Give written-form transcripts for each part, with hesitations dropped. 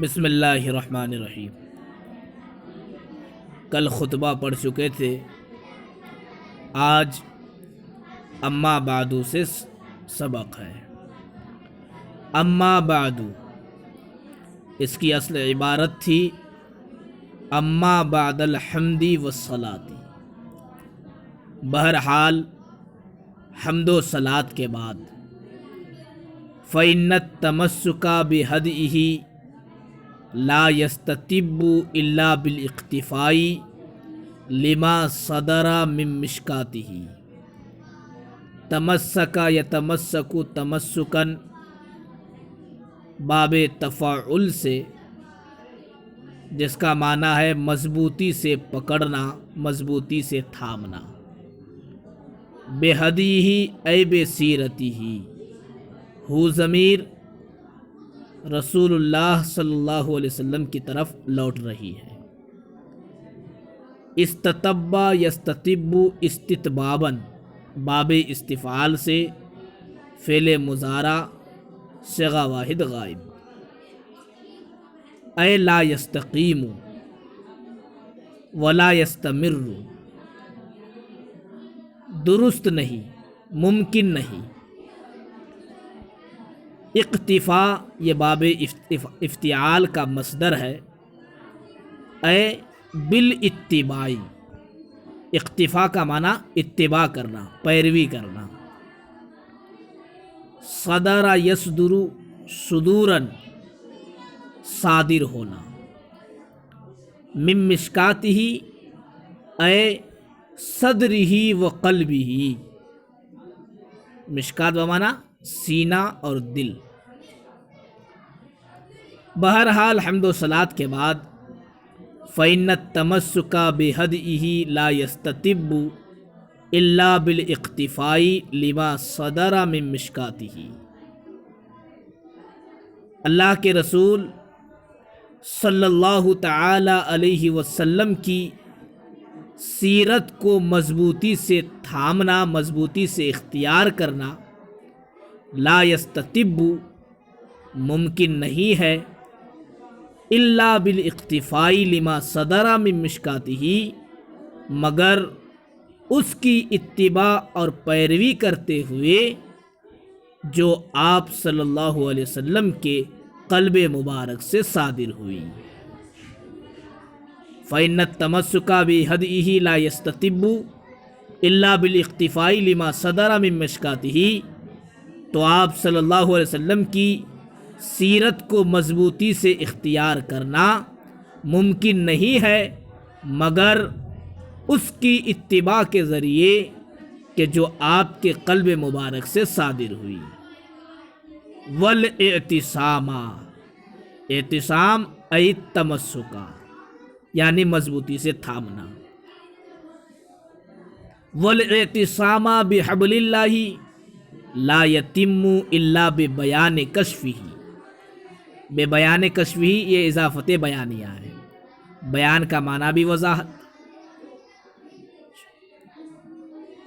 بسم اللہ الرحمن الرحیم۔ کل خطبہ پڑھ چکے تھے، آج اما بعدو سے سبق ہے۔ اما بعدو اس کی اصل عبارت تھی اما بعد الحمدی والصلاۃ، بہرحال حمد و صلات کے بعد۔ فإن التمسک بہدیہ لا یستتب الا بالاقتفاء لما صدر من مشکاتہ۔ تمسک یتمسک تمسکن باب تفاعل سے، جس کا معنی ہے مضبوطی سے پکڑنا، مضبوطی سے تھامنا۔ بہدیہ اے بسیرتہ، ہو ضمیر رسول اللہ صلی اللہ علیہ وسلم کی طرف لوٹ رہی ہے۔ استتبا یستتب استتباباً باب استفعال سے، فعل مضارع صیغہ واحد غائب۔ اے لا یستقیم ولا یستمر، درست نہیں، ممکن نہیں۔ اقتفا یہ باب افتعال کا مصدر ہے۔ اے بالاتباع، اقتفا کا معنی اتباع کرنا، پیروی کرنا۔ صدر یصدر صدوراً، صادر ہونا۔ من مشکاتہ اے صدرہ و قلبہ، مشکات بمعنی سینہ اور دل۔ بہرحال حمد و صلات کے بعد فإن التمسک بہدیہ لا یستتب الا بالاقتفاء لما صدر من مشکاتہ۔ اللہ کے رسول صلی اللہ تعالی علیہ وسلم کی سیرت کو مضبوطی سے تھامنا، مضبوطی سے اختیار کرنا، لا یستتب ممکن نہیں ہے، الا بالاقتفاء لما صدر من مشکاتہ، مگر اس کی اتباع اور پیروی کرتے ہوئے جو آپ صلی اللہ علیہ وسلم کے قلب مبارک سے صادر ہوئی۔ فإن التمسک بہدیہ لا یستتب الا بالاقتفاء لما صدر من مشکاتہ، تو آپ صلی اللہ علیہ وسلم کی سیرت کو مضبوطی سے اختیار کرنا ممکن نہیں ہے مگر اس کی اتباع کے ذریعے کہ جو آپ کے قلب مبارک سے صادر ہوئی۔ والاعتصام، اعتصام ای التمسک یعنی مضبوطی سے تھامنا۔ والاعتصام بحبل اللہ لا یتم الا ببیان کشفہ، بے بیان کشفہ یہ اضافت بیانیہ ہے، بیان کا معنی بھی وضاحت۔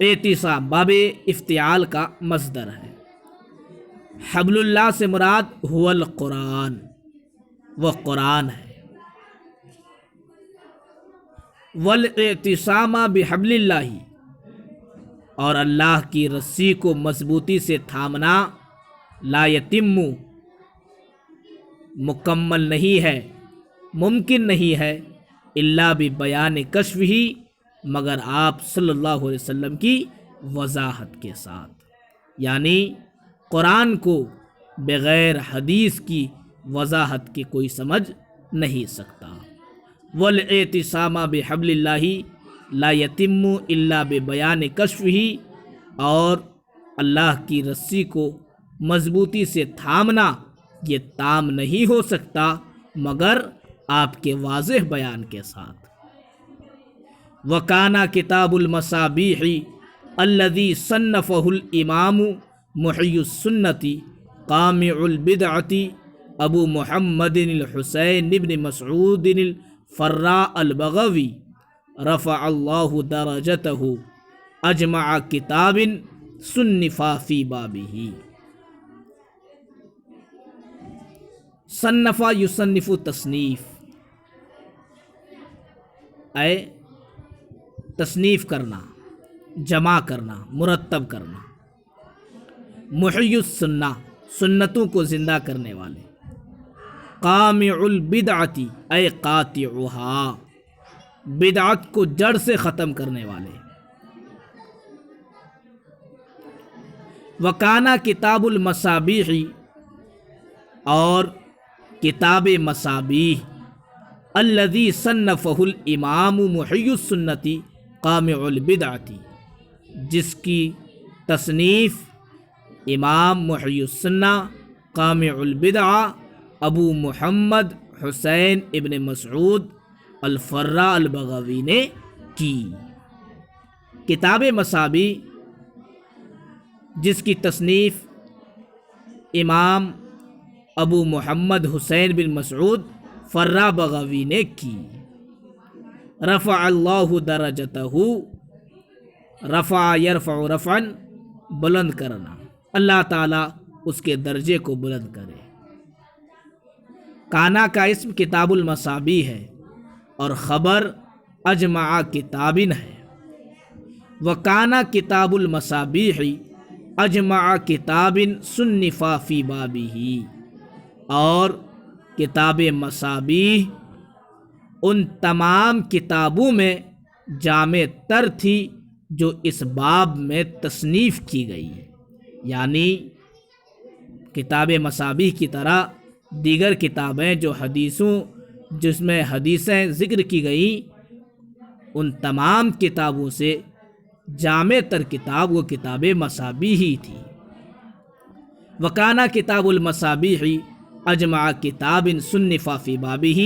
اعتصام باب افتعال کا مصدر ہے۔ حبل اللہ سے مراد هو القرآن، وہ قرآن ہے۔ والاعتصام بحبل اللہ، اور اللہ کی رسی کو مضبوطی سے تھامنا، لا یتم مکمل نہیں ہے، ممکن نہیں ہے، الا ببیان کشفہ مگر آپ صلی اللہ علیہ وسلم کی وضاحت کے ساتھ، یعنی قرآن کو بغیر حدیث کی وضاحت کے کوئی سمجھ نہیں سکتا۔ والاعتصام بحبل اللہ لا یتم الا ببیان کشفہ، اور اللہ کی رسی کو مضبوطی سے تھامنا یہ تام نہیں ہو سکتا مگر آپ کے واضح بیان کے ساتھ۔ وکانا کتاب المصابیح الذی صنفہ الامام محی السنۃ قامع البدعۃ ابو محمد الحسین بن مسعود الفراء البغوی رفع اللہ درجتہ اجمع کتاب صنفا فی بابہ۔ صنفا یصنف تصنیف، اے تصنیف کرنا، جمع کرنا، مرتب کرنا۔ محی السنہ، سنتوں کو زندہ کرنے والے۔ قامع البدعتی، اے قاطعها، بدعت کو جڑ سے ختم کرنے والے۔ وکانا کتاب المصابیح، اور کتاب مصابیح الذی صنفہ الامام محی السنتی قامع البدعتی، جس کی تصنیف امام محی السنہ قامع البدعہ ابو محمد حسین ابن مسعود الفراء البغوی نے کی۔ کتاب مصابیح جس کی تصنیف امام ابو محمد حسین بن مسعود فرا بغوی نے کی۔ رفع اللہ درجتہ، رفع یرفع رفعا، بلند کرنا، اللہ تعالیٰ اس کے درجے کو بلند کرے۔ کانا کا اسم کتاب المصابیح ہے اور خبر اجمع کتابن ہے۔ وکانا کتاب المصابیح اجمع کتاب صنفا فی بابہ، اور کتاب مصابیح ان تمام کتابوں میں جامع تر تھی جو اس باب میں تصنیف کی گئی۔ یعنی کتاب مصابیح کی طرح دیگر کتابیں جو جس میں حدیثیں ذکر کی گئیں، ان تمام کتابوں سے جامع تر کتاب وہ کتاب مصابیح ہی تھی۔ وکانا کتاب المصابیح اجمع کتاب صنفا فی بابہ،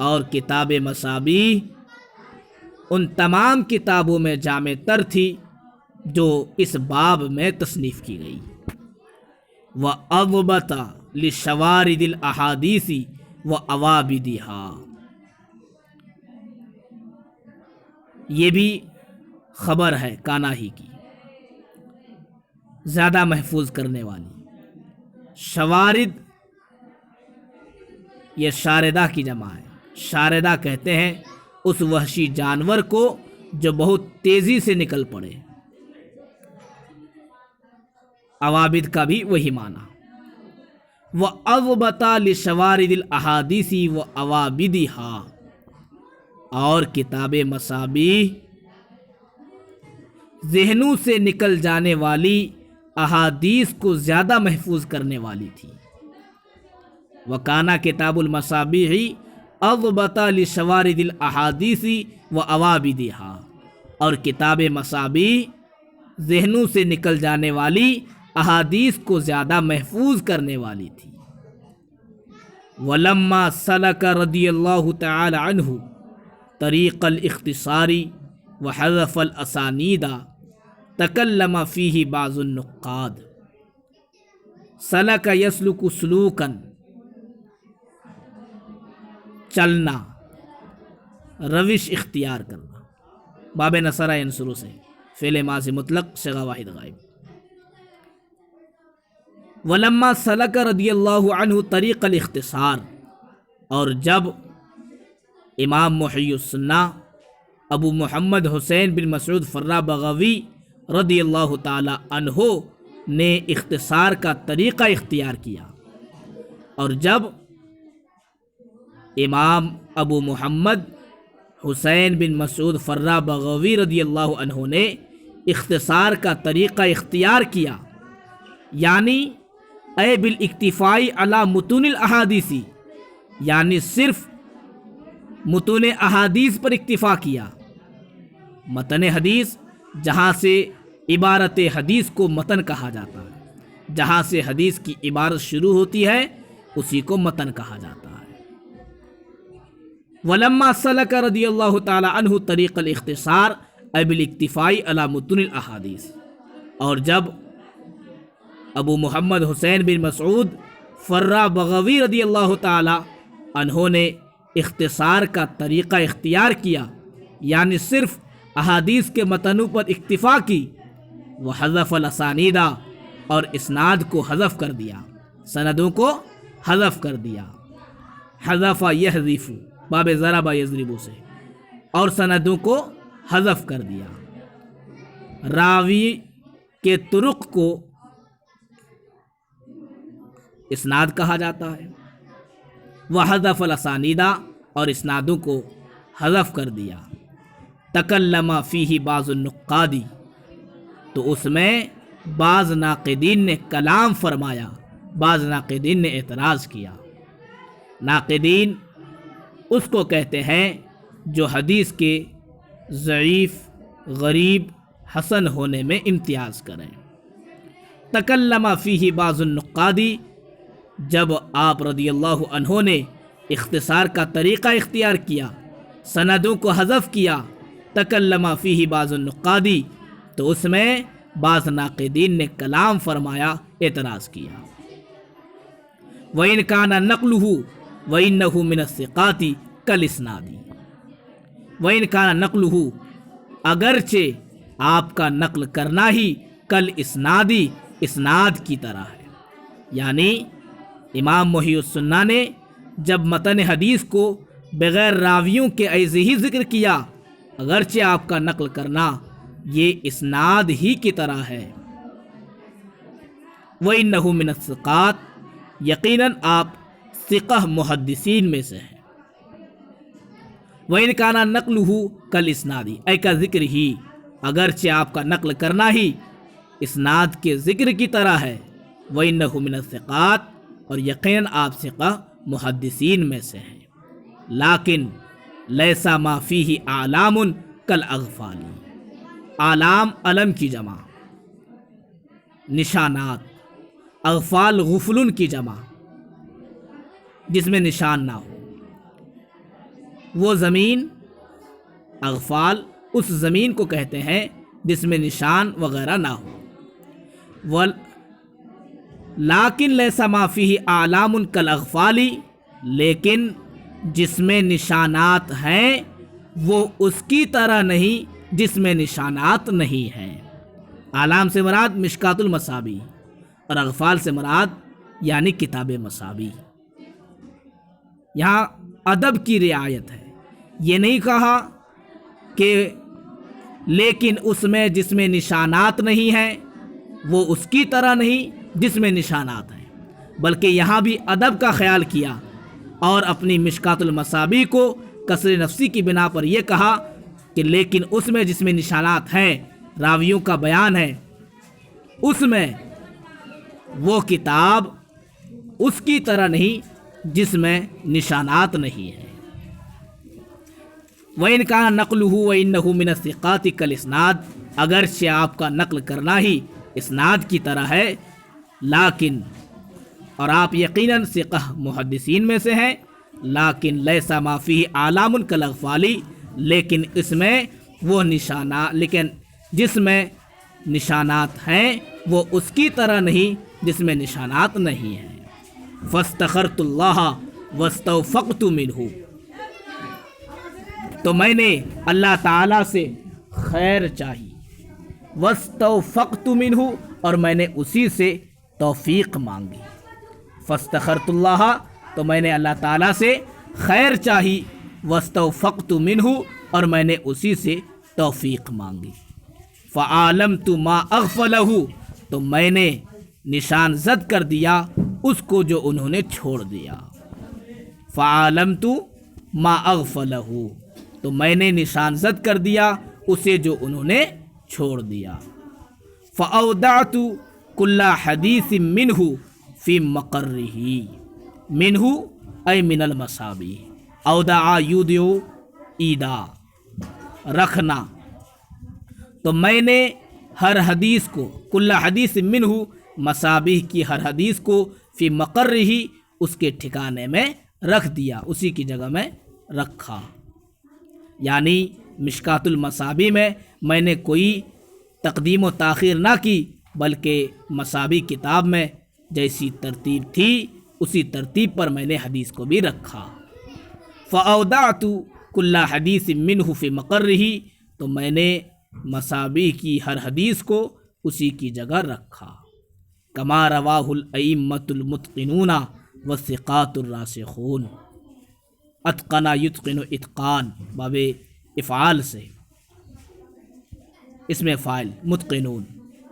اور کتاب مصابیح ان تمام کتابوں میں جامع تر تھی جو اس باب میں تصنیف کی گئی۔ وَأَضْبَطَ لِشَوَارِدِ الْأَحَادِيثِ وَأَوَابِدِهَا، یہ بھی خبر ہے کانا ہی کی، زیادہ محفوظ کرنے والی۔ شوارد یہ شاردہ کی جمع ہے۔ شاردہ کہتے ہیں اس وحشی جانور کو جو بہت تیزی سے نکل پڑے۔ عوابد کا بھی وہی معنی۔ وَأَضْبَطَ لِشَوَارِدِ الْأَحَادِيثِ وَأَوَابِدِهَا، اور کتاب مصابیح ذہنوں سے نکل جانے والی احادیث کو زیادہ محفوظ کرنے والی تھی۔ وکانا کتاب المصابیح اضبط لشوارد الاحادیث وأوابدها، اور کتاب مصابیح ذہنوں سے نکل جانے والی احادیث کو زیادہ محفوظ کرنے والی تھی۔ ولما سلک رضی اللہ تعالی عنہ طریق الاختصار وحذف الاسانید تکلم فیہ بعض النقاد۔ سلک یسلک سلوکا، چلنا، روش اختیار کرنا، باب نصرہ ینصرو سے فعل ماضی مطلق صیغہ واحد غائب۔ ولما سلک رضی اللہ عنہ طریق الاختصار، اور جب امام محی السنہ ابو محمد حسین بن مسعود فرا بغوی رضی اللہ تعالی عنہ نے اختصار کا طریقہ اختیار کیا، اور جب امام ابو محمد حسین بن مسعود فرا بغوی رضی اللہ عنہ نے اختصار کا طریقہ اختیار کیا، یعنی اے بالاکتفاء علی متون الاحادیث، یعنی صرف متون احادیث پر اکتفا کیا۔ متن حدیث جہاں سے عبارت حدیث کو متن کہا جاتا ہے، جہاں سے حدیث کی عبارت شروع ہوتی ہے اسی کو متن کہا جاتا ہے۔ ولما سلک رضی اللہ تعالی عنہ طریق الاختصار اے بالاکتفاء علی متون الاحادیث، اور جب ابو محمد حسین بن مسعود فرا بغوی رضی اللہ تعالی عنہ نے اختصار کا طریقہ اختیار کیا، یعنی صرف احادیث کے متنوں پر اکتفا کی، وحذف الاسانید، اور اسناد کو حذف کر دیا، سندوں کو حذف کر دیا، حذف یحذف باب ضرب یضرب سے، اور سندوں کو حذف کر دیا۔ راوی کے طرق کو اسناد کہا جاتا ہے۔ وحذف الاسانیدہ، اور اسنادوں کو حذف کر دیا۔ تکلم فیہ بعض النقادی، تو اس میں بعض ناقدین نے کلام فرمایا، بعض ناقدین نے اعتراض کیا۔ ناقدین اس کو کہتے ہیں جو حدیث کے ضعیف، غریب، حسن ہونے میں امتیاز کریں۔ تکلم فیہ بعض النقادی، جب آپ رضی اللہ عنہ نے اختصار کا طریقہ اختیار کیا، سندوں کو حذف کیا، تکلم فیہ بعض النقادی، تو اس میں بعض ناقدین نے کلام فرمایا، اعتراض کیا۔ وَإِنْ كَانَ نَقْلُهُ وَإِنَّهُ مِنَ الثِّقَاتِ كَالْإِسْنَادِ، وَإِنْ كَانَ نَقْلُهُ، اگرچہ آپ کا نقل کرنا ہی کل اسنادی، اسناد کی طرح ہے۔ یعنی امام محی السنہ نے جب متن حدیث کو بغیر راویوں کے ایسے ہی ذکر کیا، اگرچہ آپ کا نقل کرنا یہ اسناد ہی کی طرح ہے۔ وَإِنَّهُ مِنَ الثِّقَاتِ، یقیناً آپ ثقہ محدثین میں سے ہیں۔ وَإِنْ كَانَ نَقْلُهُ كَالْإِسْنَادِ، اے کا ذکر ہی، اگرچہ آپ کا نقل کرنا ہی اسناد کے ذکر کی طرح ہے۔ وَإِنَّهُ مِنَ الثِّقَاتِ، اور یقیناً آپ ثقہ محدثین میں سے ہیں۔ لیکن لیس ما فیہ اعلام کالاغفال، اعلام علم کی جمع، نشانات، اغفال غفلن کی جمع، جس میں نشان نہ ہو۔ وہ زمین، اغفال اس زمین کو کہتے ہیں جس میں نشان وغیرہ نہ ہو۔ لیکن لیس ما فیہ اعلام کالاغفال، لیکن جس میں نشانات ہیں وہ اس کی طرح نہیں جس میں نشانات نہیں ہیں۔ اعلام سے مراد مشکات المصابیح، اور اغفال سے مراد یعنی کتاب مصابیح۔ یہاں ادب کی رعایت ہے، یہ نہیں کہا کہ لیکن اس میں جس میں نشانات نہیں ہیں وہ اس کی طرح نہیں جس میں نشانات ہیں، بلکہ یہاں بھی ادب کا خیال کیا اور اپنی مشکات المصابیح کو کسر نفسی کی بنا پر یہ کہا کہ لیکن اس میں جس میں نشانات ہیں، راویوں کا بیان ہے، اس میں وہ کتاب اس کی طرح نہیں جس میں نشانات نہیں ہیں۔ وَإِنْ كَانَ نَقْلُهُ وَإِنَّهُ مِنَ الثِّقَاتِ كَالْإِسْنَادِ، اگرچہ آپ کا نقل کرنا ہی اسناد کی طرح ہے، لیکن اور آپ یقیناً ثقہ محدثین میں سے ہیں، لیکن لیس ما فیہ اعلام کالاغفال، لیکن اس میں وہ نشانات، لیکن جس میں نشانات ہیں وہ اس کی طرح نہیں جس میں نشانات نہیں ہیں۔ فاستخرت اللہ واستوفقت منہ، تو میں نے اللہ تعالیٰ سے خیر چاہی، واستوفقت منہ، اور میں نے اسی سے توفیق مانگی۔ فاستخرت اللہ، تو میں نے اللہ تعالیٰ سے خیر چاہی، واستوفقت منہ، اور میں نے اسی سے توفیق مانگی۔ فعالمت ما اغفلہ، تو میں نے نشان زد کر دیا اس کو جو انہوں نے چھوڑ دیا۔ فعالمت ما اغفلہ، تو میں نے نشان زد کر دیا اسے جو انہوں نے چھوڑ دیا۔ فاودعت کل حدیث منہ فی مقرہ، منہ ای من المصابیح، اودع یودع ایدا، رکھنا، تو میں نے ہر حدیث کو، کل حدیث منہ، مصابیح کی ہر حدیث کو، فی مقرہ، اس کے ٹھکانے میں رکھ دیا، اسی کی جگہ میں رکھا۔ یعنی مشکات المصابیح میں نے کوئی تقدیم و تاخیر نہ کی، بلکہ مصابیح کتاب میں جیسی ترتیب تھی اسی ترتیب پر میں نے حدیث کو بھی رکھا۔ فاودعت کل حدیث منہ فی مقرہ، تو میں نے مصابیح کی ہر حدیث کو اسی کی جگہ رکھا۔ کما رواہ الائمۃ المتقنون والثقات الراسخون۔ اتقنا یتقن اتقان باب افعال سے، اس میں فاعل متقنون،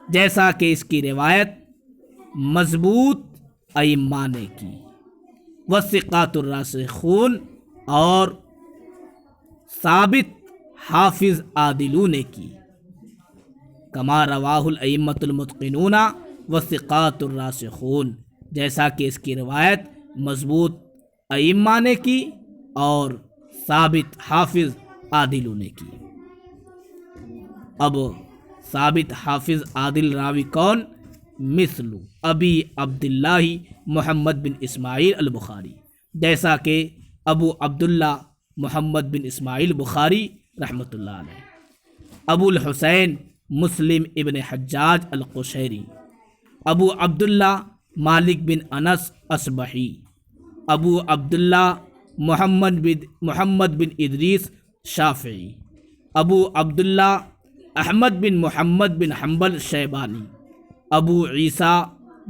جیسا کہ اس کی روایت مضبوط ائمہ نے کی، والثقات الراسخون اور ثابت حافظ عادلوں نے کی، کما رواہ الائمۃ المتقنون والثقات الراسخون، جیسا کہ اس کی روایت مضبوط ائمہ نے کی اور ثابت حافظ عادلوں نے کی۔ اب ثابت حافظ عادل راوی کون؟ مثل ابی عبداللہ محمد بن اسماعیل البخاری، جیسا کہ ابو عبداللہ محمد بن اسماعیل بخاری رحمۃ اللہ علیہ، ابو الحسین مسلم ابن حجاج القشیری، ابو عبداللہ مالک بن انس اصبحی، ابو عبداللہ محمد بن ادریس شافعی، ابو عبداللہ احمد بن محمد بن حنبل شیبانی، ابو عیسیٰ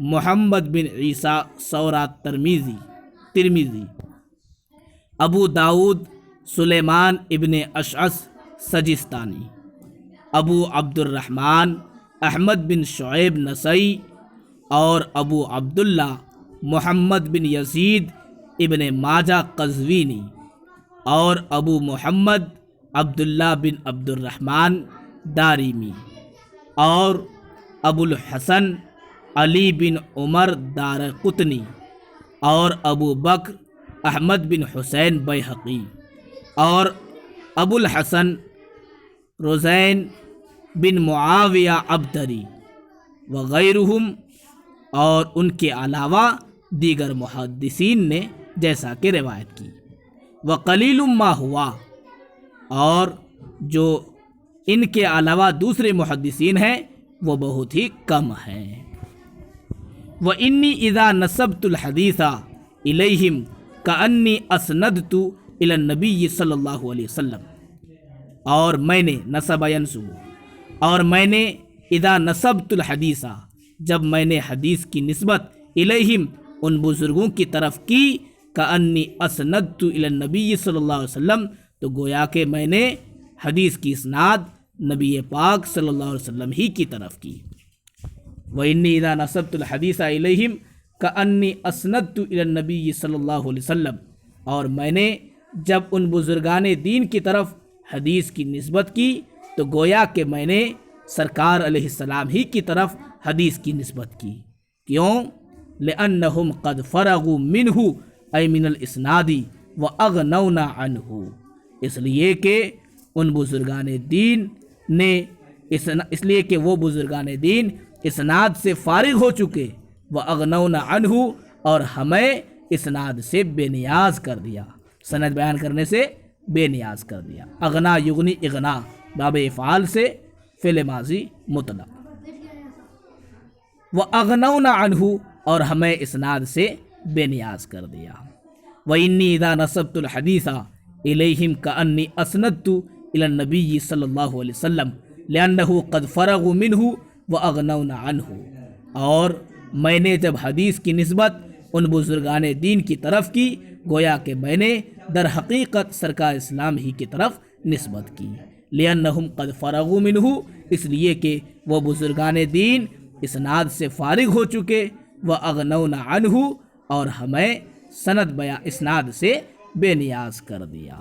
محمد بن عیسیٰ ثورہ ترمذی، ابو داود سلیمان ابن اشعث سجستانی، ابو عبد الرحمن احمد بن شعیب نسائی اور ابو عبداللہ محمد بن یزید ابن ماجہ قزوینی اور ابو محمد عبداللہ بن عبد الرحمن دارمی اور ابو الحسن علی بن عمر دارقطنی اور ابو بکر احمد بن حسین بیہقی اور ابو الحسن رزین بن معاویہ عبدری وغیرہم، اور ان کے علاوہ دیگر محدثین نے جیسا کہ روایت کی۔ وقلیل ما ہوا، اور جو ان کے علاوہ دوسرے محدثین ہیں وہ بہت ہی کم ہیں۔ وإنی اذا نسبت الحدیث الیہم کأنی اسندت الی النبی صلی اللہ علیہ وسلم، اور میں نے نسب ینسب، اور میں نے اذا نسبت الحدیث، جب میں نے حدیث کی نسبت الیہم ان بزرگوں کی طرف کی، کأنی اسندت الی النبی صلی اللہ علیہ وسلم، تو گویا کہ میں نے حدیث کی اسناد نبی پاک صلی اللہ علیہ وسلم ہی کی طرف کی۔ وإنی اذا نسبت الحدیث الیہم کأنی اسندت الی النبی صلی اللہ علیہ وسلم، اور میں نے جب ان بزرگان دین کی طرف حدیث کی نسبت کی تو گویا کہ میں نے سرکار علیہ السلام ہی کی طرف حدیث کی نسبت کی۔ کیوں؟ لأنہم قد فرغوا منہ ای من الاسناد واغنونا عنہ، اس لیے کہ ان بزرگان دین نے اس لیے کہ وہ بزرگان دین اسناد سے فارغ ہو چکے، واغنونا عنہ، اور ہمیں اسناد سے بے نیاز کر دیا، سند بیان کرنے سے بے نیاز کر دیا۔ اغنا یغنی اغنا باب افعال سے فعل ماضی مطلق، واغنونا عنہ، اور ہمیں اسناد سے بے نیاز کر دیا۔ وإنی اذا نسبت الحدیث الیہم کأنی اسندت الی النبی صلی اللہ علیہ وسلم لأنہ قد فرغوا منہ واغنونا عنہ، اور میں نے جب حدیث کی نسبت ان بزرگان دین کی طرف کی گویا کہ میں نے در حقیقت سرکار اسلام ہی کی طرف نسبت کی۔ لأنہم قد فرغوا منہ، اس لیے کہ وہ بزرگان دین اسناد سے فارغ ہو چکے، واغنونا عنہ، اور ہمیں سند بیان اسناد سے بے نیاز کر دیا۔